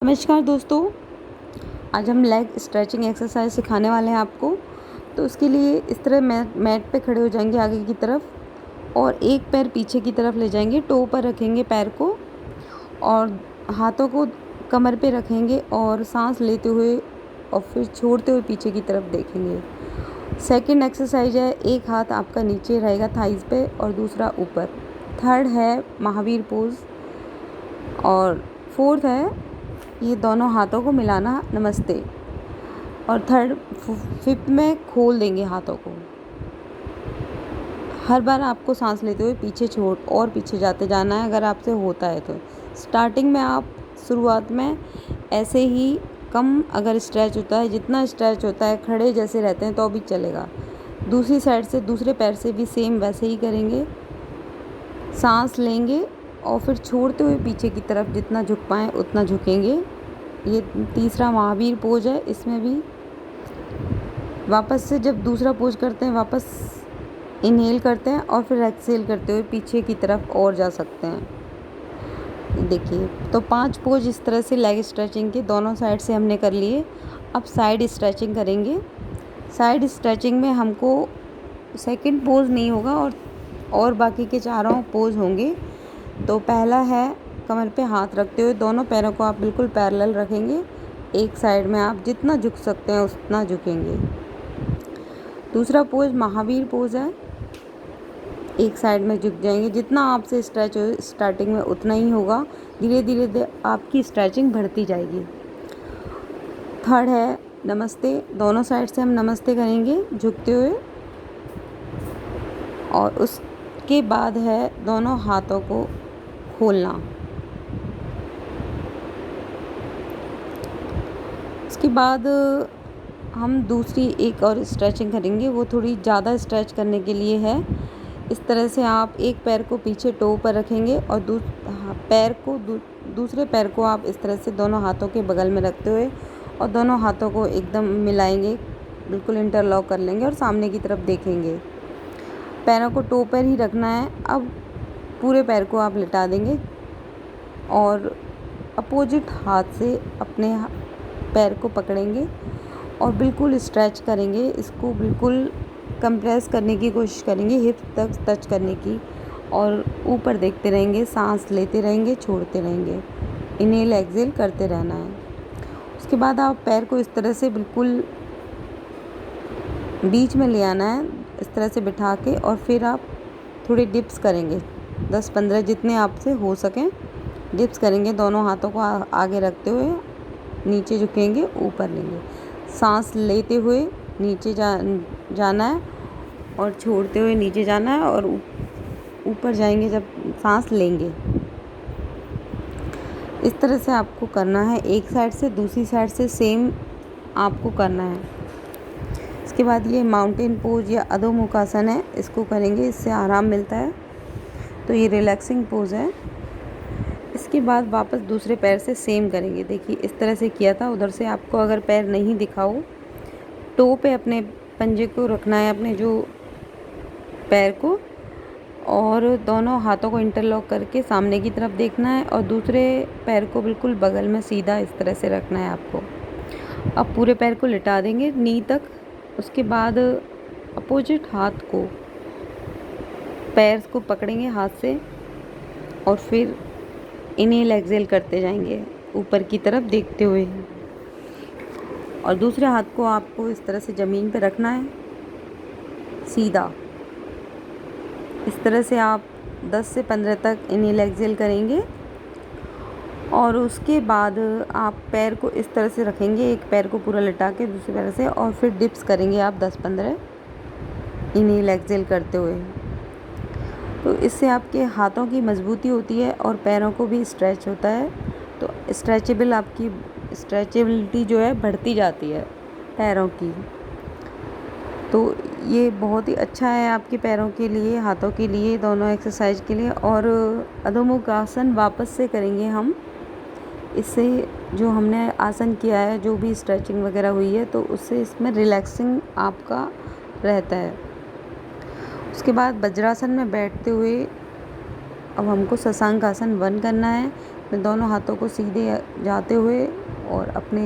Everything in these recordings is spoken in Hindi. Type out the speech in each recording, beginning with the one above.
नमस्कार दोस्तों, आज हम लेग स्ट्रेचिंग एक्सरसाइज सिखाने वाले हैं आपको। तो उसके लिए इस तरह मैट पे खड़े हो जाएंगे आगे की तरफ और एक पैर पीछे की तरफ ले जाएंगे, टो पर रखेंगे पैर को और हाथों को कमर पे रखेंगे और सांस लेते हुए और फिर छोड़ते हुए पीछे की तरफ देखेंगे। सेकंड एक्सरसाइज है, एक हाथ आपका नीचे रहेगा थाइस पे और दूसरा ऊपर। थर्ड है महावीर पोज और फोर्थ है ये दोनों हाथों को मिलाना नमस्ते। और फिफ्थ में खोल देंगे हाथों को। हर बार आपको सांस लेते हुए पीछे छोड़ और पीछे जाते जाना है अगर आपसे होता है तो। स्टार्टिंग में आप शुरुआत में ऐसे ही कम अगर स्ट्रेच होता है, जितना स्ट्रेच होता है खड़े जैसे रहते हैं तो भी चलेगा। दूसरी साइड से दूसरे पैर से भी सेम वैसे ही करेंगे। सांस लेंगे और फिर छोड़ते हुए पीछे की तरफ जितना झुक पाएँ उतना झुकेंगे। ये तीसरा महावीर पोज है। इसमें भी वापस से जब दूसरा पोज करते हैं वापस इनहेल करते हैं और फिर एक्सहेल करते हुए पीछे की तरफ और जा सकते हैं। देखिए, तो 5 पोज इस तरह से लेग स्ट्रेचिंग के दोनों साइड से हमने कर लिए। अब साइड स्ट्रेचिंग करेंगे। साइड स्ट्रेचिंग में हमको सेकंड पोज नहीं होगा और बाकी के चारों पोज होंगे। तो पहला है कमर पे हाथ रखते हुए दोनों पैरों को आप बिल्कुल पैरेलल रखेंगे। एक साइड में आप जितना झुक सकते हैं उतना झुकेंगे। दूसरा पोज महावीर पोज है। एक साइड में झुक जाएंगे, जितना आपसे स्ट्रेच हो स्टार्टिंग में उतना ही होगा, धीरे धीरे आपकी स्ट्रेचिंग बढ़ती जाएगी। थर्ड है नमस्ते। दोनों साइड से हम नमस्ते करेंगे झुकते हुए। और उसके बाद है दोनों हाथों को खोलना। उसके बाद हम दूसरी एक और स्ट्रेचिंग करेंगे, वो थोड़ी ज़्यादा स्ट्रेच करने के लिए है। इस तरह से आप एक पैर को पीछे टो पर रखेंगे और दूसरे पैर को आप इस तरह से दोनों हाथों के बगल में रखते हुए और दोनों हाथों को एकदम मिलाएंगे, बिल्कुल इंटरलॉक कर लेंगे और सामने की तरफ देखेंगे। पैरों को टो पर ही रखना है। अब पूरे पैर को आप लिटा देंगे और अपोजिट हाथ से अपने पैर को पकड़ेंगे और बिल्कुल स्ट्रेच करेंगे। इसको बिल्कुल कंप्रेस करने की कोशिश करेंगे, हिप तक टच करने की, और ऊपर देखते रहेंगे, सांस लेते रहेंगे, छोड़ते रहेंगे, इनहेल एक्सहेल करते रहना है। उसके बाद आप पैर को इस तरह से बिल्कुल बीच में ले आना है, इस तरह से बिठा के, और फिर आप थोड़ी डिप्स करेंगे, 10-15 जितने आपसे हो सकें डिप्स करेंगे। दोनों हाथों को आगे रखते हुए नीचे झुकेंगे, ऊपर लेंगे, सांस लेते हुए नीचे जाना है और छोड़ते हुए नीचे जाना है और ऊपर जाएंगे जब सांस लेंगे। इस तरह से आपको करना है। एक साइड से दूसरी साइड से सेम आपको करना है। इसके बाद ये माउंटेन पोज या अधोमुखासन है, इसको करेंगे, इससे आराम मिलता है। तो ये रिलैक्सिंग पोज है। इसके बाद वापस दूसरे पैर से सेम करेंगे। देखिए, इस तरह से किया था, उधर से आपको अगर पैर नहीं दिखा हो, टो पे अपने पंजे को रखना है, अपने जो पैर को, और दोनों हाथों को इंटरलॉक करके सामने की तरफ देखना है और दूसरे पैर को बिल्कुल बगल में सीधा इस तरह से रखना है आपको। अब पूरे पैर को लिटा देंगे नी तक। उसके बाद अपोजिट हाथ को, पैर को पकड़ेंगे हाथ से और फिर इनहेल एक्सहेल करते जाएंगे ऊपर की तरफ देखते हुए। और दूसरे हाथ को आपको इस तरह से ज़मीन पे रखना है सीधा। इस तरह से आप 10 से 15 तक इनहेल एक्सहेल करेंगे। और उसके बाद आप पैर को इस तरह से रखेंगे, एक पैर को पूरा लिटा के दूसरे पैर से, और फिर डिप्स करेंगे आप 10-15 इनहेल एक्सहेल करते हुए। तो इससे आपके हाथों की मजबूती होती है और पैरों को भी स्ट्रेच होता है। तो आपकी स्ट्रेचेबिलिटी जो है बढ़ती जाती है पैरों की। तो ये बहुत ही अच्छा है आपके पैरों के लिए, हाथों के लिए, दोनों एक्सरसाइज के लिए। और अधोमुख आसन वापस से करेंगे हम। इससे जो हमने आसन किया है, जो भी स्ट्रेचिंग वगैरह हुई है, तो उससे इसमें रिलैक्सिंग आपका रहता है। उसके बाद वज्रासन में बैठते हुए अब हमको शशांक आसन 1 करना है। अपने दोनों हाथों को सीधे जाते हुए और अपने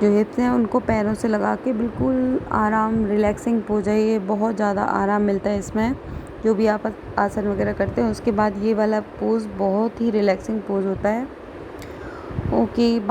जो हिप्स हैं उनको पैरों से लगा के बिल्कुल आराम रिलैक्सिंग पोज है ये, बहुत ज़्यादा आराम मिलता है इसमें जो भी आप आसन वगैरह करते हैं। उसके बाद ये वाला पोज़ बहुत ही रिलैक्सिंग पोज़ होता है। Okay bye.